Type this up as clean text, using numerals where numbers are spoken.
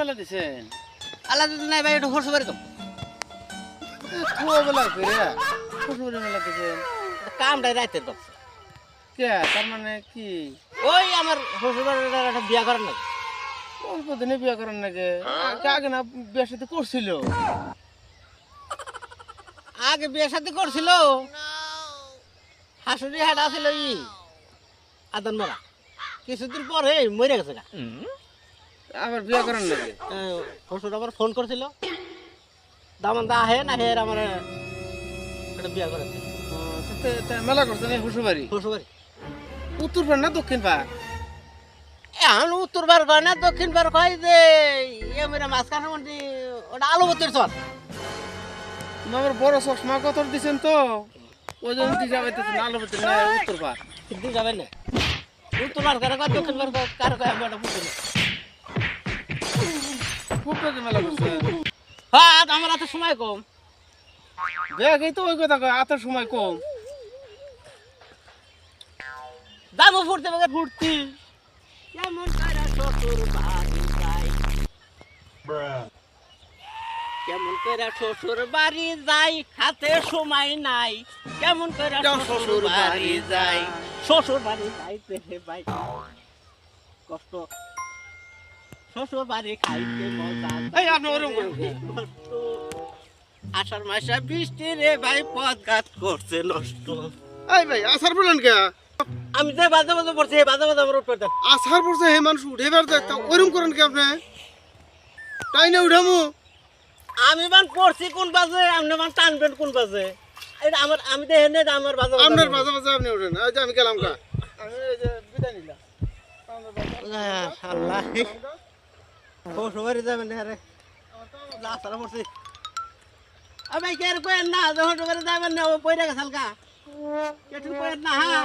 মেলা দিছেন আল্লাহ যদি নাই ভাই একটু হর্ষ বাড়ি তো কুয়া বেলা করে শ্বশুরে মেলা দিছেন কামটাই রাইতে করছে কে তার মানে কি ওই আমার শ্বশুর বাড়ির একটা বিয়া করেন না অল্প দিনে বিয়ে করেন নাকি আগে না বিয়ের সাথে করছিল আগে বিয়ে সাথে করছিল হাসুরি হেড আছিল ই আদন মারা কিছুদিন পরে মরে গেছে গা আবার বিয়ে করেন নাকি শ্বশুর আবার ফোন করছিল দামান দা আহে না হে আমার একটা বিয়া করেছে মেলা করছেন এই শ্বশুরবাড়ি শ্বশুর বাড়ি উত্তর পার না দক্ষিণ পার এখন উত্তর বার কয় না দক্ষিণ বার কয় যে ইয়ে মেরে মাঝখানে মধ্যে ওটা আলু বত্তির চর আমার বড় চশমা কত দিছেন তো ওই জন্য দিশা পাইতেছেন আলো পেতে না উত্তর পার কিন্তু যাবেন না উত্তর বার করে কয় দক্ষিণ বার কয় কার কয় আমি ওটা বুঝি না খুব টাকা মেলা করছে হ্যাঁ আমার হাতে সময় কম দেখেই তো ওই কথা কয় আতার সময় কম দামও ফুটতে পারে ফুটতি কেমন করে শ্বশুর বাড়ি যাই কেমন করে শ্বশুর বাড়ি যাই হাতে সময় নাই কেমন করে শ্বশুর বাড়ি যাই শ্বশুর বাড়ি যাইতে ভাই কষ্ট শ্বশুর বাড়ি খাইতে মজা এই আপনি ওরকম করেন কষ্ট আষাঢ় মাসে বৃষ্টি রে ভাই পথ ঘাট করছে নষ্ট এই ভাই আসার বলেন কে আমি যে বাজে বাজে পড়ছি বাজে বাজে আমার উঠতে আসার পড়ছে হে মানুষ উঠেবার দেখতা ওরকম করেন কি আপনি তাই না উঠামু আমি মান পড়ছি কোন বাজে আপনি মান টানবেন কোন বাজে এটা আমার আমি দেখে নে আমার বাজে আপনার মাঝে মাঝে আপনি উঠেন এই যে আমি গেলাম কা আমি এই যে বিদায় নিলাম আল্লাহ শ্বশুরবাড়ি যাবেন না রে রাস্তাটা পড়ছি আমি কে আর কয়েন না শ্বশুরবাড়ি যাবেন না ও পয়রা গেছে হালকা কেটু কয়েন না হ্যাঁ